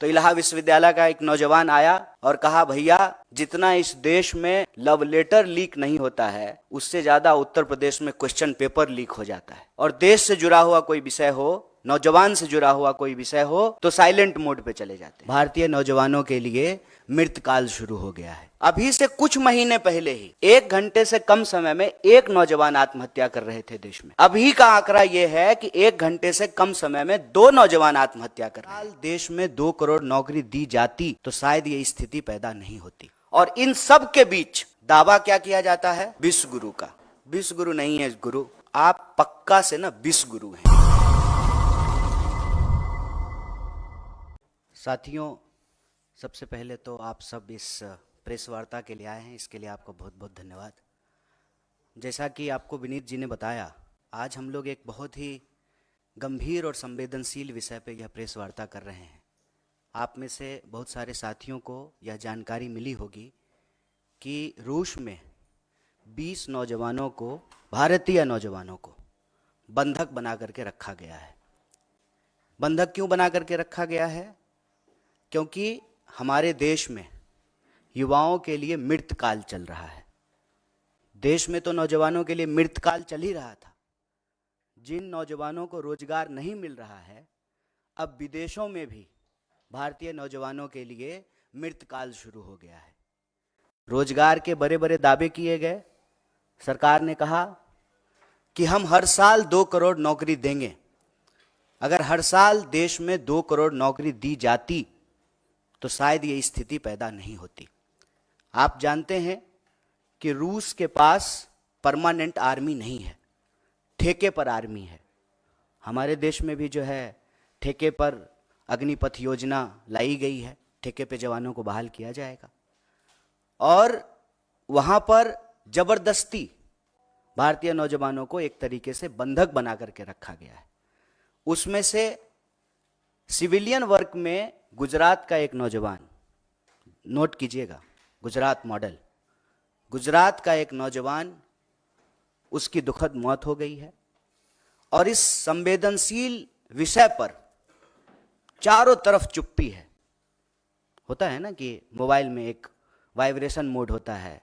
तो इलाहाबाद विश्वविद्यालय का एक नौजवान आया और कहा, भैया जितना इस देश में लव लेटर लीक नहीं होता है, उससे ज्यादा उत्तर प्रदेश में क्वेश्चन पेपर लीक हो जाता है। और देश से जुड़ा हुआ कोई विषय हो, नौजवान से जुड़ा हुआ कोई विषय हो, तो साइलेंट मोड पे चले जाते हैं। भारतीय नौजवानों के लिए मृतकाल शुरू हो गया है। अभी से कुछ महीने पहले ही 1 घंटे से कम समय में एक नौजवान आत्महत्या कर रहे थे देश में। अभी का आंकड़ा यह है कि 1 घंटे से कम समय में 2 नौजवान आत्महत्या कर रहे हैं। देश में 2 करोड़ नौकरी दी जाती तो शायद ये स्थिति पैदा नहीं होती। और इन सब के बीच दावा क्या किया जाता है? विश्व गुरु का। विश्व गुरु नहीं है गुरु, आप पक्का से ना विश्व गुरु हैं। साथियों, सबसे पहले तो आप सब इस प्रेस वार्ता के लिए आए हैं, इसके लिए आपको बहुत बहुत धन्यवाद। जैसा कि आपको विनीत जी ने बताया, आज हम लोग एक बहुत ही गंभीर और संवेदनशील विषय पे यह प्रेस वार्ता कर रहे हैं। आप में से बहुत सारे साथियों को यह जानकारी मिली होगी कि रूस में 20 नौजवानों को, भारतीय नौजवानों को बंधक बना करके रखा गया है। बंधक क्यों बना करके रखा गया है? क्योंकि हमारे देश में युवाओं के लिए मृतकाल चल रहा है। देश में तो नौजवानों के लिए मृतकाल चल ही रहा था। जिन नौजवानों को रोजगार नहीं मिल रहा है, अब विदेशों में भी भारतीय नौजवानों के लिए मृतकाल शुरू हो गया है। रोजगार के बड़े बड़े दावे किए गए। सरकार ने कहा कि हम हर साल 2 करोड़ नौकरी देंगे। अगर हर साल देश में 2 करोड़ नौकरी दी जाती तो शायद ये स्थिति पैदा नहीं होती। आप जानते हैं कि रूस के पास परमानेंट आर्मी नहीं है, ठेके पर आर्मी है। हमारे देश में भी जो है ठेके पर अग्निपथ योजना लाई गई है, ठेके पे जवानों को बहाल किया जाएगा। और वहाँ पर जबरदस्ती भारतीय नौजवानों को एक तरीके से बंधक बना करके रखा गया है। उसमें से सिविलियन वर्क में गुजरात का एक नौजवान, नोट कीजिएगा, गुजरात मॉडल, गुजरात का एक नौजवान, उसकी दुखद मौत हो गई है। और इस संवेदनशील विषय पर चारों तरफ चुप्पी है। होता है ना कि मोबाइल में एक वाइब्रेशन मोड होता है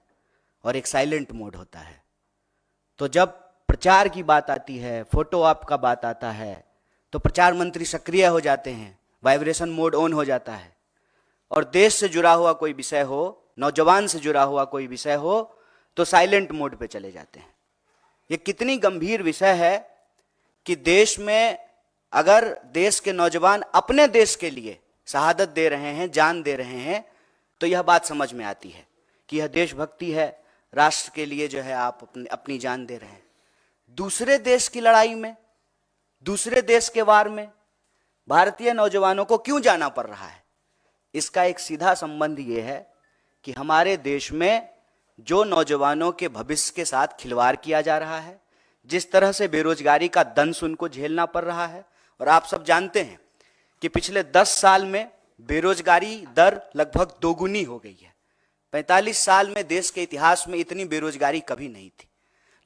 और एक साइलेंट मोड होता है। तो जब प्रचार की बात आती है, फोटो ऑप का बात आता है, तो प्रचार मंत्री सक्रिय हो जाते हैं, वाइब्रेशन मोड ऑन हो जाता है। और देश से जुड़ा हुआ कोई विषय हो, नौजवान से जुड़ा हुआ कोई विषय हो, तो साइलेंट मोड पे चले जाते हैं। ये कितनी गंभीर विषय है कि देश में अगर देश के नौजवान अपने देश के लिए शहादत दे रहे हैं, जान दे रहे हैं, तो यह बात समझ में आती है कि यह देशभक्ति है। राष्ट्र के लिए जो है आप अपनी जान दे रहे हैं। दूसरे देश की लड़ाई में, दूसरे देश के वार में भारतीय नौजवानों को क्यों जाना पड़ रहा है? इसका एक सीधा संबंध यह है कि हमारे देश में जो नौजवानों के भविष्य के साथ खिलवाड़ किया जा रहा है, जिस तरह से बेरोजगारी का दंश उनको झेलना पड़ रहा है। और आप सब जानते हैं कि पिछले 10 साल में बेरोजगारी दर लगभग दोगुनी हो गई है। 45 साल में देश के इतिहास में इतनी बेरोजगारी कभी नहीं थी।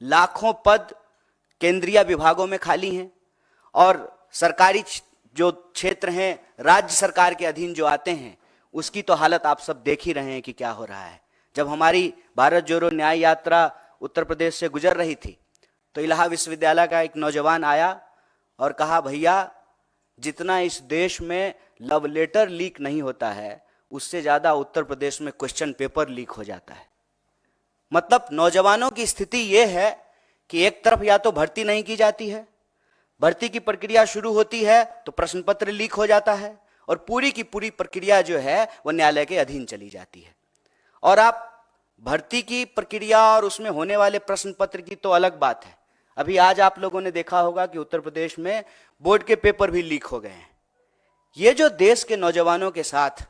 लाखों पद केंद्रीय विभागों में खाली हैं और सरकारी जो क्षेत्र हैं, राज्य सरकार के अधीन जो आते हैं, उसकी तो हालत आप सब देख ही रहे हैं कि क्या हो रहा है। जब हमारी भारत जोड़ो न्याय यात्रा उत्तर प्रदेश से गुजर रही थी, तो इलाहाबाद विश्वविद्यालय का एक नौजवान आया और कहा, भैया जितना इस देश में लव लेटर लीक नहीं होता है, उससे ज्यादा उत्तर प्रदेश में क्वेश्चन पेपर लीक हो जाता है। मतलब नौजवानों की स्थिति यह है कि एक तरफ या तो भर्ती नहीं की जाती है, भर्ती की प्रक्रिया शुरू होती है तो प्रश्न पत्र लीक हो जाता है, और पूरी की पूरी प्रक्रिया जो है वह न्यायालय के अधीन चली जाती है। और आप भर्ती की प्रक्रिया और उसमें होने वाले प्रश्न पत्र की तो अलग बात है। अभी आज आप लोगों ने देखा होगा कि उत्तर प्रदेश में बोर्ड के पेपर भी लीक हो गए हैं। ये जो देश के नौजवानों के साथ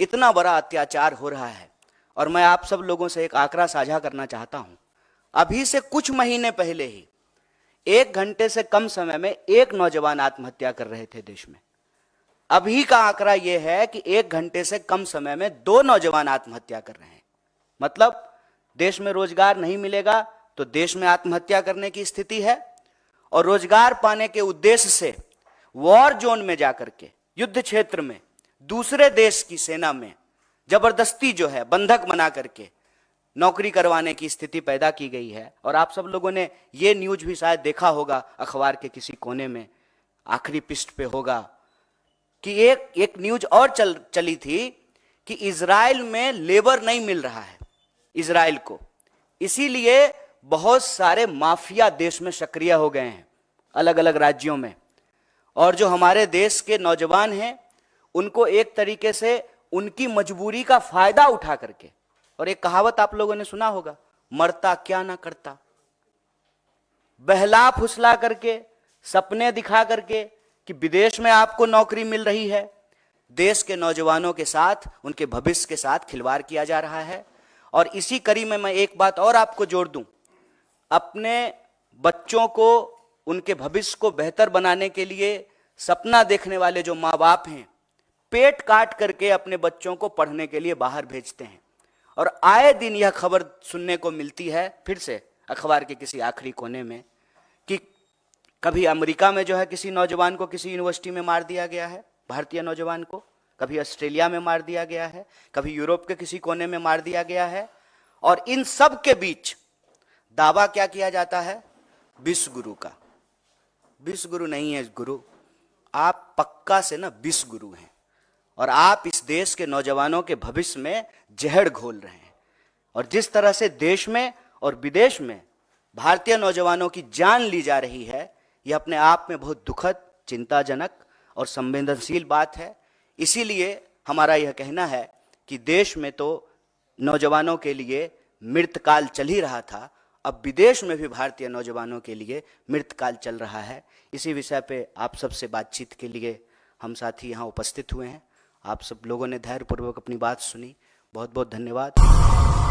इतना बड़ा अत्याचार हो रहा है, और मैं आप सब लोगों से एक आंकड़ा साझा करना चाहता हूं। अभी से कुछ महीने पहले ही 1 घंटे से कम समय में एक नौजवान आत्महत्या कर रहे थे देश में। अभी का आंकड़ा यह है कि 1 घंटे से कम समय में 2 नौजवान आत्महत्या कर रहे हैं। मतलब देश में रोजगार नहीं मिलेगा तो देश में आत्महत्या करने की स्थिति है, और रोजगार पाने के उद्देश्य से वॉर जोन में जाकर के, युद्ध क्षेत्र में दूसरे देश की सेना में जबरदस्ती जो है बंधक बना करके नौकरी करवाने की स्थिति पैदा की गई है। और आप सब लोगों ने ये न्यूज भी शायद देखा होगा, अखबार के किसी कोने में आखिरी पृष्ठ पे होगा कि एक न्यूज और चली थी कि इजराइल में लेबर नहीं मिल रहा है इजराइल को, इसीलिए बहुत सारे माफिया देश में सक्रिय हो गए हैं अलग अलग राज्यों में। और जो हमारे देश के नौजवान हैं उनको एक तरीके से उनकी मजबूरी का फायदा उठा करके, और एक कहावत आप लोगों ने सुना होगा, मरता क्या ना करता, बहला फुसला करके, सपने दिखा करके कि विदेश में आपको नौकरी मिल रही है, देश के नौजवानों के साथ, उनके भविष्य के साथ खिलवाड़ किया जा रहा है। और इसी कड़ी में मैं एक बात और आपको जोड़ दूं, अपने बच्चों को, उनके भविष्य को बेहतर बनाने के लिए सपना देखने वाले जो माँ बाप हैं, पेट काट करके अपने बच्चों को पढ़ने के लिए बाहर भेजते हैं। और आए दिन यह खबर सुनने को मिलती है फिर से अखबार के किसी आखिरी कोने में कि कभी अमेरिका में जो है किसी नौजवान को किसी यूनिवर्सिटी में मार दिया गया है, भारतीय नौजवान को, कभी ऑस्ट्रेलिया में मार दिया गया है, कभी यूरोप के किसी कोने में मार दिया गया है। और इन सब के बीच दावा क्या किया जाता है? विश्व गुरु का। विश्व गुरु नहीं है गुरु, आप पक्का से ना विश्व गुरु हैं, और आप इस देश के नौजवानों के भविष्य में जहर घोल रहे हैं। और जिस तरह से देश में और विदेश में भारतीय नौजवानों की जान ली जा रही है, यह अपने आप में बहुत दुखद, चिंताजनक और संवेदनशील बात है। इसीलिए हमारा यह कहना है कि देश में तो नौजवानों के लिए मृतकाल चल ही रहा था, अब विदेश में भी भारतीय नौजवानों के लिए मृतकाल चल रहा है। इसी विषय पे आप सबसे बातचीत के लिए हम साथी यहाँ उपस्थित हुए हैं। आप सब लोगों ने धैर्यपूर्वक अपनी बात सुनी, बहुत बहुत धन्यवाद।